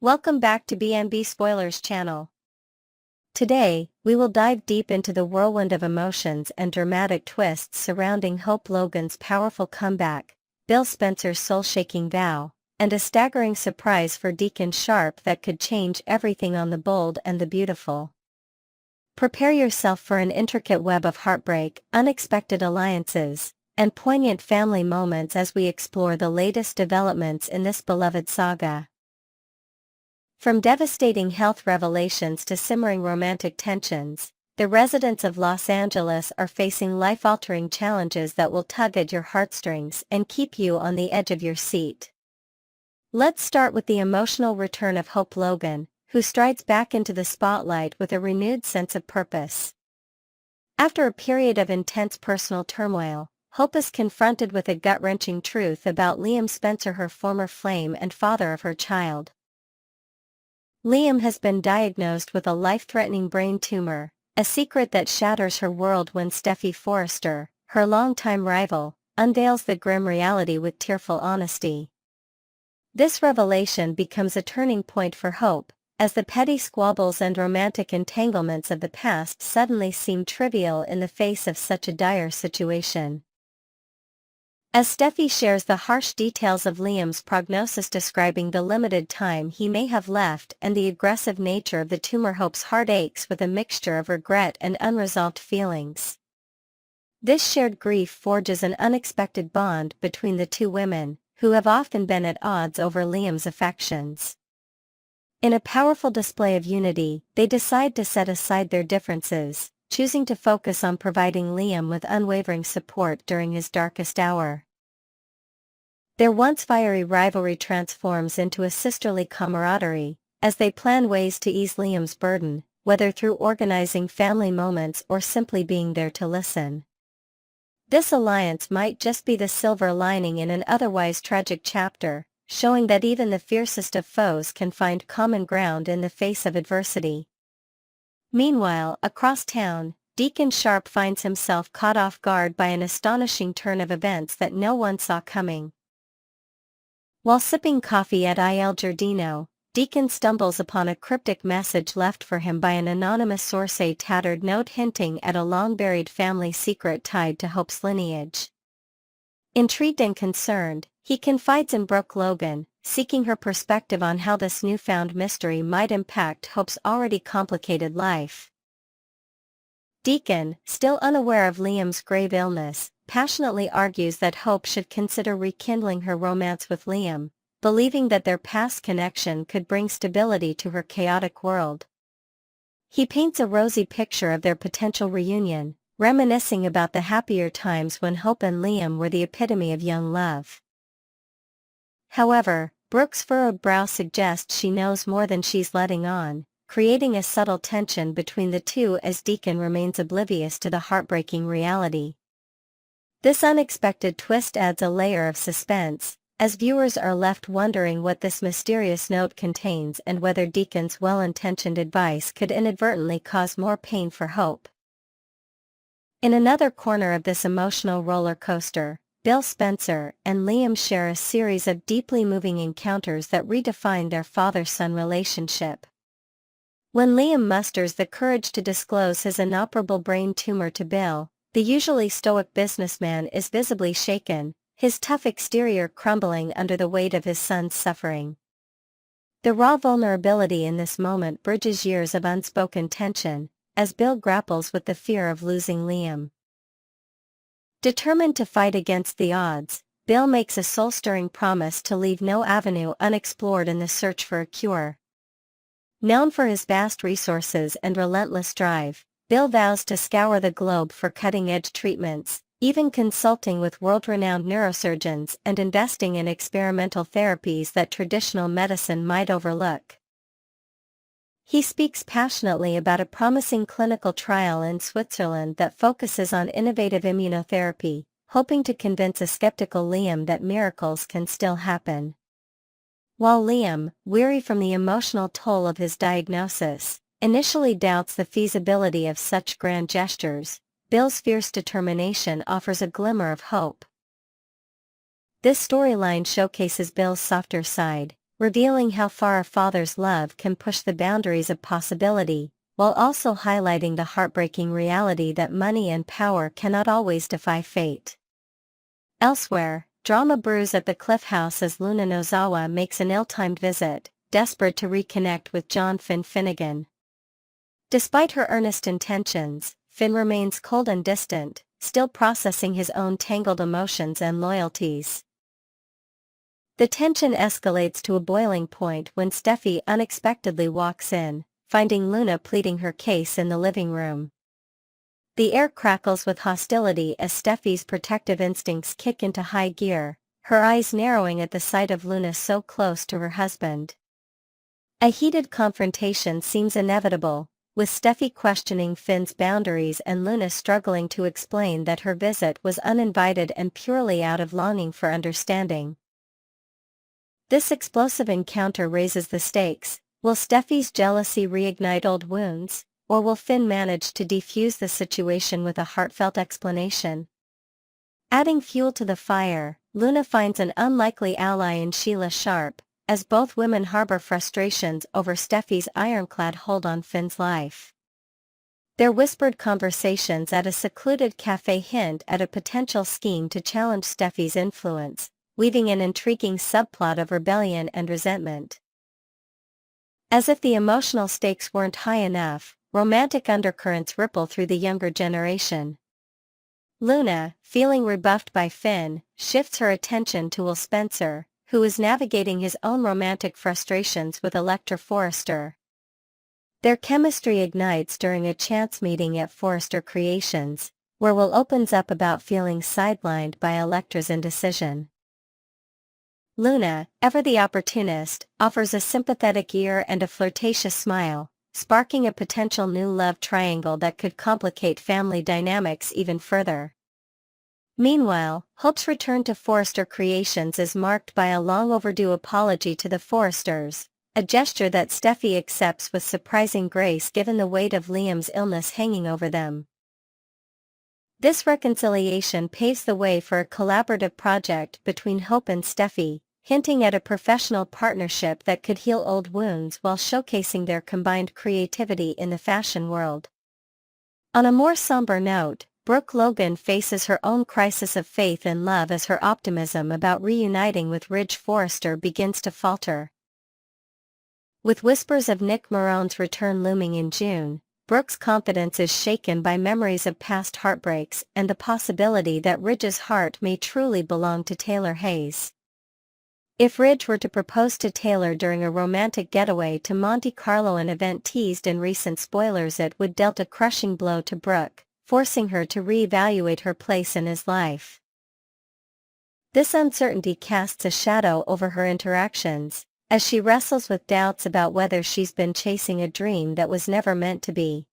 Welcome back to BNB Spoilers channel. Today, we will dive deep into the whirlwind of emotions and dramatic twists surrounding Hope Logan's powerful comeback, Bill Spencer's soul-shaking vow, and a staggering surprise for Deacon Sharp that could change everything on The Bold and the Beautiful. Prepare yourself for an intricate web of heartbreak, unexpected alliances, and poignant family moments as we explore the latest developments in this beloved saga. From devastating health revelations to simmering romantic tensions, the residents of Los Angeles are facing life-altering challenges that will tug at your heartstrings and keep you on the edge of your seat. Let's start with the emotional return of Hope Logan, who strides back into the spotlight with a renewed sense of purpose. After a period of intense personal turmoil, Hope is confronted with a gut-wrenching truth about Liam Spencer, her former flame and father of her child. Liam has been diagnosed with a life-threatening brain tumor, a secret that shatters her world when Steffy Forrester, her longtime rival, unveils the grim reality with tearful honesty. This revelation becomes a turning point for Hope, as the petty squabbles and romantic entanglements of the past suddenly seem trivial in the face of such a dire situation. As Steffy shares the harsh details of Liam's prognosis, describing the limited time he may have left and the aggressive nature of the tumor, Hope's heart aches with a mixture of regret and unresolved feelings. This shared grief forges an unexpected bond between the two women, who have often been at odds over Liam's affections. In a powerful display of unity, they decide to set aside their differences, choosing to focus on providing Liam with unwavering support during his darkest hour. Their once fiery rivalry transforms into a sisterly camaraderie, as they plan ways to ease Liam's burden, whether through organizing family moments or simply being there to listen. This alliance might just be the silver lining in an otherwise tragic chapter, showing that even the fiercest of foes can find common ground in the face of adversity. Meanwhile, across town, Deacon Sharp finds himself caught off guard by an astonishing turn of events that no one saw coming. While sipping coffee at Il Giardino, Deacon stumbles upon a cryptic message left for him by an anonymous source, a tattered note hinting at a long-buried family secret tied to Hope's lineage. Intrigued and concerned, he confides in Brooke Logan, seeking her perspective on how this newfound mystery might impact Hope's already complicated life. Deacon, still unaware of Liam's grave illness, passionately argues that Hope should consider rekindling her romance with Liam, believing that their past connection could bring stability to her chaotic world. He paints a rosy picture of their potential reunion, reminiscing about the happier times when Hope and Liam were the epitome of young love. However, Brooke's furrowed brow suggests she knows more than she's letting on, creating a subtle tension between the two as Deacon remains oblivious to the heartbreaking reality. This unexpected twist adds a layer of suspense, as viewers are left wondering what this mysterious note contains and whether Deacon's well-intentioned advice could inadvertently cause more pain for Hope. In another corner of this emotional roller coaster, Bill Spencer and Liam share a series of deeply moving encounters that redefine their father-son relationship. When Liam musters the courage to disclose his inoperable brain tumor to Bill, the usually stoic businessman is visibly shaken, his tough exterior crumbling under the weight of his son's suffering. The raw vulnerability in this moment bridges years of unspoken tension, as Bill grapples with the fear of losing Liam. Determined to fight against the odds, Bill makes a soul-stirring promise to leave no avenue unexplored in the search for a cure. Known for his vast resources and relentless drive, Bill vows to scour the globe for cutting-edge treatments, even consulting with world-renowned neurosurgeons and investing in experimental therapies that traditional medicine might overlook. He speaks passionately about a promising clinical trial in Switzerland that focuses on innovative immunotherapy, hoping to convince a skeptical Liam that miracles can still happen. While Liam, weary from the emotional toll of his diagnosis, initially doubts the feasibility of such grand gestures, Bill's fierce determination offers a glimmer of hope. This storyline showcases Bill's softer side, revealing how far a father's love can push the boundaries of possibility, while also highlighting the heartbreaking reality that money and power cannot always defy fate. Elsewhere, drama brews at the Cliff House as Luna Nozawa makes an ill-timed visit, desperate to reconnect with John Finnegan. Despite her earnest intentions, Finn remains cold and distant, still processing his own tangled emotions and loyalties. The tension escalates to a boiling point when Steffy unexpectedly walks in, finding Luna pleading her case in the living room. The air crackles with hostility as Steffy's protective instincts kick into high gear, her eyes narrowing at the sight of Luna so close to her husband. A heated confrontation seems inevitable, with Steffy questioning Finn's boundaries and Luna struggling to explain that her visit was uninvited and purely out of longing for understanding. This explosive encounter raises the stakes. Will Steffy's jealousy reignite old wounds, or will Finn manage to defuse the situation with a heartfelt explanation? Adding fuel to the fire, Luna finds an unlikely ally in Sheila Sharp, as both women harbor frustrations over Steffy's ironclad hold on Finn's life. Their whispered conversations at a secluded cafe hint at a potential scheme to challenge Steffy's influence, weaving an intriguing subplot of rebellion and resentment. As if the emotional stakes weren't high enough, romantic undercurrents ripple through the younger generation. Luna, feeling rebuffed by Finn, shifts her attention to Will Spencer, who is navigating his own romantic frustrations with Electra Forrester. Their chemistry ignites during a chance meeting at Forrester Creations, where Will opens up about feeling sidelined by Electra's indecision. Luna, ever the opportunist, offers a sympathetic ear and a flirtatious smile, sparking a potential new love triangle that could complicate family dynamics even further. Meanwhile, Hope's return to Forrester Creations is marked by a long-overdue apology to the Forresters, a gesture that Steffy accepts with surprising grace given the weight of Liam's illness hanging over them. This reconciliation paves the way for a collaborative project between Hope and Steffy, hinting at a professional partnership that could heal old wounds while showcasing their combined creativity in the fashion world. On a more somber note, Brooke Logan faces her own crisis of faith and love as her optimism about reuniting with Ridge Forrester begins to falter. With whispers of Nick Marone's return looming in June, Brooke's confidence is shaken by memories of past heartbreaks and the possibility that Ridge's heart may truly belong to Taylor Hayes. If Ridge were to propose to Taylor during a romantic getaway to Monte Carlo, an event teased in recent spoilers, it would dealt a crushing blow to Brooke, forcing her to reevaluate her place in his life. This uncertainty casts a shadow over her interactions, as she wrestles with doubts about whether she's been chasing a dream that was never meant to be.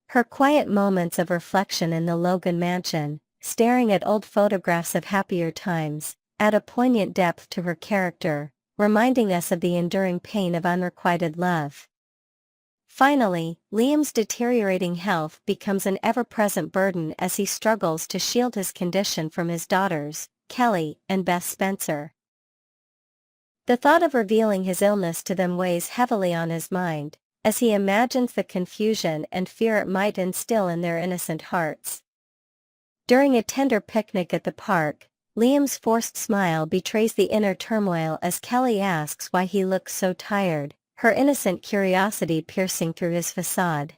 Her quiet moments of reflection in the Logan mansion, staring at old photographs of happier times, add a poignant depth to her character, reminding us of the enduring pain of unrequited love. Finally, Liam's deteriorating health becomes an ever-present burden as he struggles to shield his condition from his daughters, Kelly and Beth Spencer. The thought of revealing his illness to them weighs heavily on his mind, as he imagines the confusion and fear it might instill in their innocent hearts. During a tender picnic at the park, Liam's forced smile betrays the inner turmoil as Kelly asks why he looks so tired, her innocent curiosity piercing through his facade.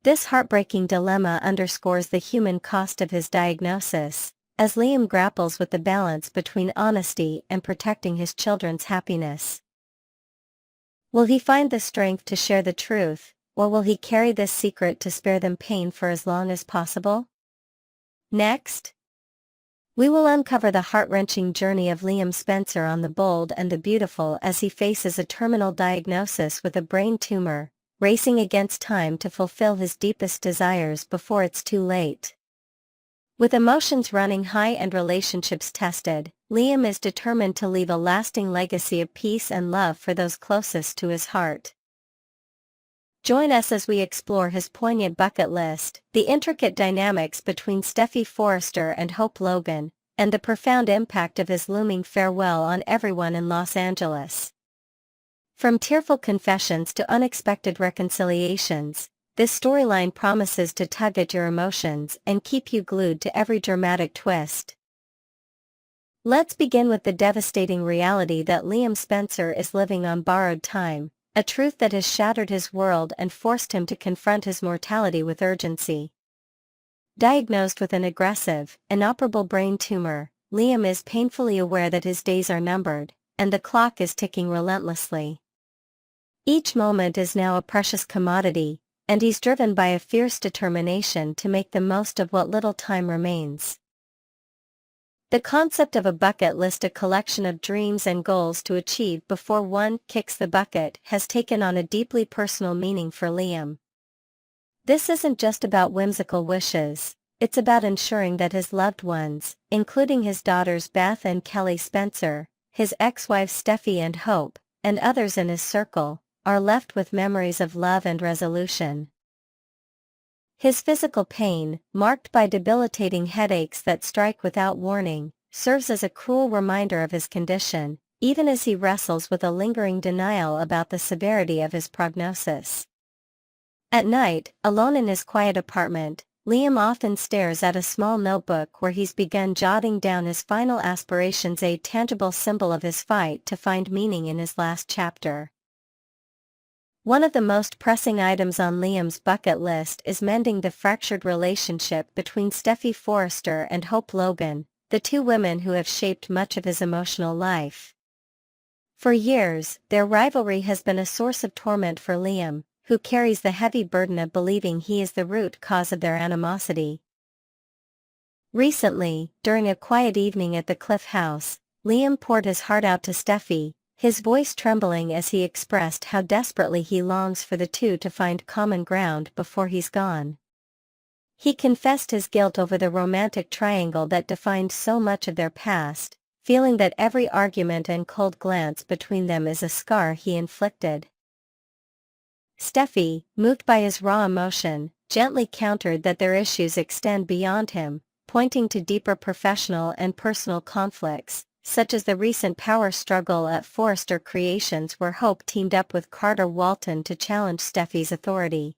This heartbreaking dilemma underscores the human cost of his diagnosis, as Liam grapples with the balance between honesty and protecting his children's happiness. Will he find the strength to share the truth, or will he carry this secret to spare them pain for as long as possible? Next, we will uncover the heart-wrenching journey of Liam Spencer on The Bold and the Beautiful as he faces a terminal diagnosis with a brain tumor, racing against time to fulfill his deepest desires before it's too late. With emotions running high and relationships tested, Liam is determined to leave a lasting legacy of peace and love for those closest to his heart. Join us as we explore his poignant bucket list, the intricate dynamics between Steffy Forrester and Hope Logan, and the profound impact of his looming farewell on everyone in Los Angeles. From tearful confessions to unexpected reconciliations, this storyline promises to tug at your emotions and keep you glued to every dramatic twist. Let's begin with the devastating reality that Liam Spencer is living on borrowed time, a truth that has shattered his world and forced him to confront his mortality with urgency. Diagnosed with an aggressive, inoperable brain tumor, Liam is painfully aware that his days are numbered, and the clock is ticking relentlessly. Each moment is now a precious commodity, and he's driven by a fierce determination to make the most of what little time remains. The concept of a bucket list, a collection of dreams and goals to achieve before one kicks the bucket, has taken on a deeply personal meaning for Liam. This isn't just about whimsical wishes, it's about ensuring that his loved ones, including his daughters Beth and Kelly Spencer, his ex-wives Steffy and Hope, and others in his circle, are left with memories of love and resolution. His physical pain, marked by debilitating headaches that strike without warning, serves as a cruel reminder of his condition, even as he wrestles with a lingering denial about the severity of his prognosis. At night, alone in his quiet apartment, Liam often stares at a small notebook where he's begun jotting down his final aspirations, a tangible symbol of his fight to find meaning in his last chapter. One of the most pressing items on Liam's bucket list is mending the fractured relationship between Steffy Forrester and Hope Logan, the two women who have shaped much of his emotional life. For years, their rivalry has been a source of torment for Liam, who carries the heavy burden of believing he is the root cause of their animosity. Recently, during a quiet evening at the Cliff House, Liam poured his heart out to Steffy, his voice trembling as he expressed how desperately he longs for the two to find common ground before he's gone. He confessed his guilt over the romantic triangle that defined so much of their past, feeling that every argument and cold glance between them is a scar he inflicted. Steffy, moved by his raw emotion, gently countered that their issues extend beyond him, pointing to deeper professional and personal conflicts, such as the recent power struggle at Forrester Creations where Hope teamed up with Carter Walton to challenge Steffy's authority.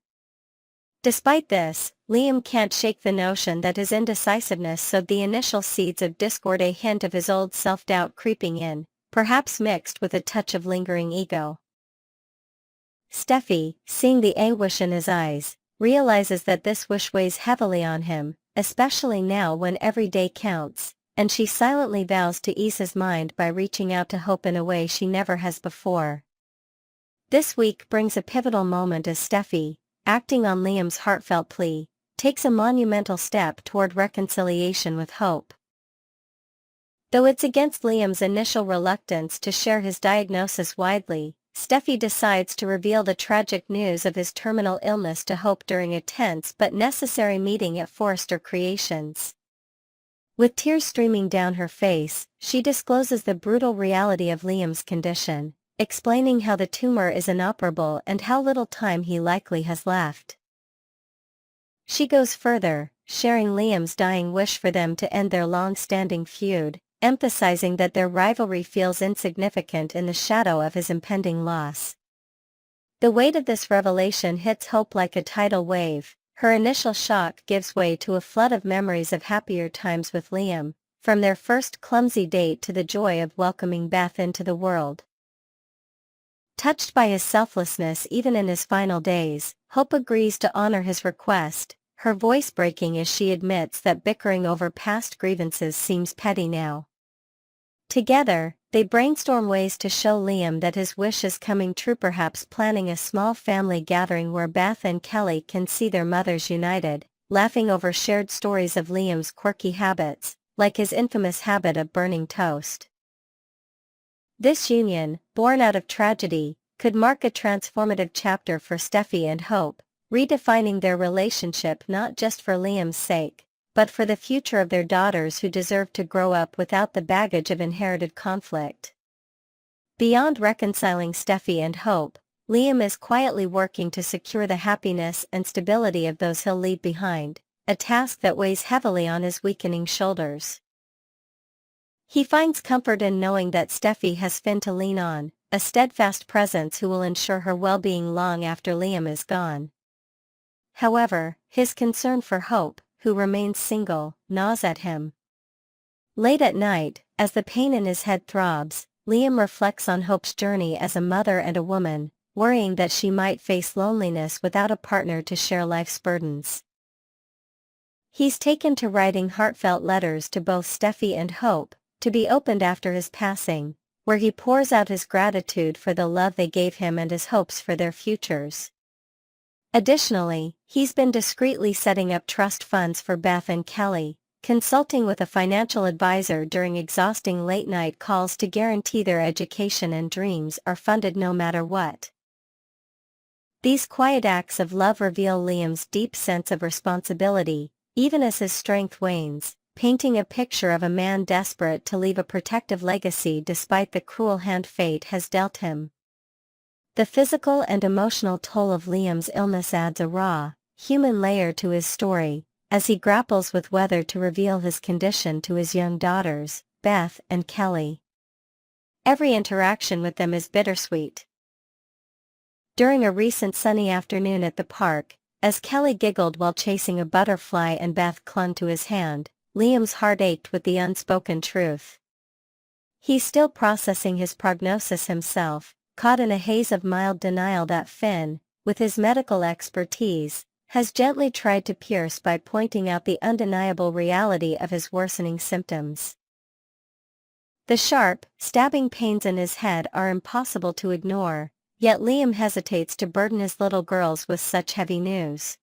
Despite this, Liam can't shake the notion that his indecisiveness sowed the initial seeds of discord, a hint of his old self-doubt creeping in, perhaps mixed with a touch of lingering ego. Steffy, seeing the anguish in his eyes, realizes that this wish weighs heavily on him, especially now when every day counts, and she silently vows to ease his mind by reaching out to Hope in a way she never has before. This week brings a pivotal moment as Steffy, acting on Liam's heartfelt plea, takes a monumental step toward reconciliation with Hope. Though it's against Liam's initial reluctance to share his diagnosis widely, Steffy decides to reveal the tragic news of his terminal illness to Hope during a tense but necessary meeting at Forrester Creations. With tears streaming down her face, she discloses the brutal reality of Liam's condition, explaining how the tumor is inoperable and how little time he likely has left. She goes further, sharing Liam's dying wish for them to end their long-standing feud, emphasizing that their rivalry feels insignificant in the shadow of his impending loss. The weight of this revelation hits Hope like a tidal wave. Her initial shock gives way to a flood of memories of happier times with Liam, from their first clumsy date to the joy of welcoming Beth into the world. Touched by his selflessness even in his final days, Hope agrees to honor his request, her voice breaking as she admits that bickering over past grievances seems petty now. Together, they brainstorm ways to show Liam that his wish is coming true, perhaps planning a small family gathering where Beth and Kelly can see their mothers united, laughing over shared stories of Liam's quirky habits, like his infamous habit of burning toast. This union, born out of tragedy, could mark a transformative chapter for Steffy and Hope, redefining their relationship not just for Liam's sake, but for the future of their daughters who deserve to grow up without the baggage of inherited conflict. Beyond reconciling Steffy and Hope, Liam is quietly working to secure the happiness and stability of those he'll leave behind, a task that weighs heavily on his weakening shoulders. He finds comfort in knowing that Steffy has Finn to lean on, a steadfast presence who will ensure her well-being long after Liam is gone. However, his concern for Hope, who remains single, gnaws at him. Late at night, as the pain in his head throbs, Liam reflects on Hope's journey as a mother and a woman, worrying that she might face loneliness without a partner to share life's burdens. He's taken to writing heartfelt letters to both Steffy and Hope, to be opened after his passing, where he pours out his gratitude for the love they gave him and his hopes for their futures. Additionally, he's been discreetly setting up trust funds for Beth and Kelly, consulting with a financial advisor during exhausting late-night calls to guarantee their education and dreams are funded no matter what. These quiet acts of love reveal Liam's deep sense of responsibility, even as his strength wanes, painting a picture of a man desperate to leave a protective legacy despite the cruel hand fate has dealt him. The physical and emotional toll of Liam's illness adds a raw, human layer to his story, as he grapples with whether to reveal his condition to his young daughters, Beth and Kelly. Every interaction with them is bittersweet. During a recent sunny afternoon at the park, as Kelly giggled while chasing a butterfly and Beth clung to his hand, Liam's heart ached with the unspoken truth. He's still processing his prognosis himself, caught in a haze of mild denial that Finn, with his medical expertise, has gently tried to pierce by pointing out the undeniable reality of his worsening symptoms. The sharp, stabbing pains in his head are impossible to ignore, yet Liam hesitates to burden his little girls with such heavy news.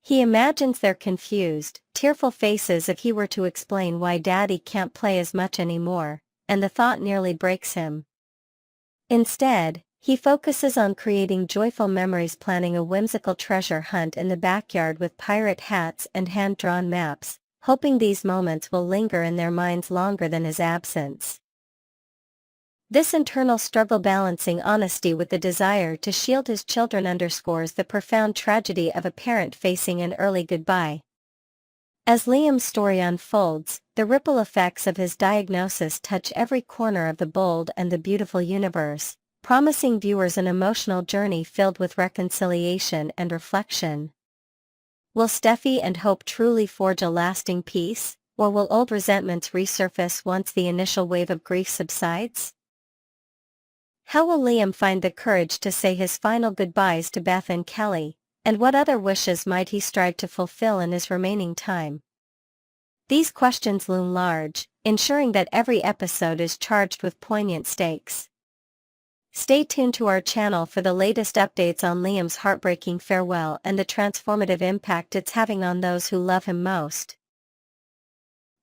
He imagines their confused, tearful faces if he were to explain why Daddy can't play as much anymore, and the thought nearly breaks him. Instead, he focuses on creating joyful memories, planning a whimsical treasure hunt in the backyard with pirate hats and hand-drawn maps, hoping these moments will linger in their minds longer than his absence. This internal struggle, balancing honesty with the desire to shield his children, underscores the profound tragedy of a parent facing an early goodbye. As Liam's story unfolds, the ripple effects of his diagnosis touch every corner of the bold and the beautiful universe, promising viewers an emotional journey filled with reconciliation and reflection. Will Steffy and Hope truly forge a lasting peace, or will old resentments resurface once the initial wave of grief subsides? How will Liam find the courage to say his final goodbyes to Beth and Kelly, and what other wishes might he strive to fulfill in his remaining time? These questions loom large, ensuring that every episode is charged with poignant stakes. Stay tuned to our channel for the latest updates on Liam's heartbreaking farewell and the transformative impact it's having on those who love him most.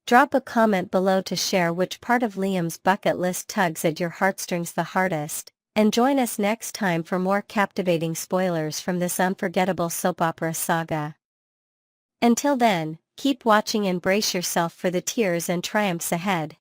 Drop a comment below to share which part of Liam's bucket list tugs at your heartstrings the hardest, and join us next time for more captivating spoilers from this unforgettable soap opera saga. Until then, keep watching and brace yourself for the tears and triumphs ahead.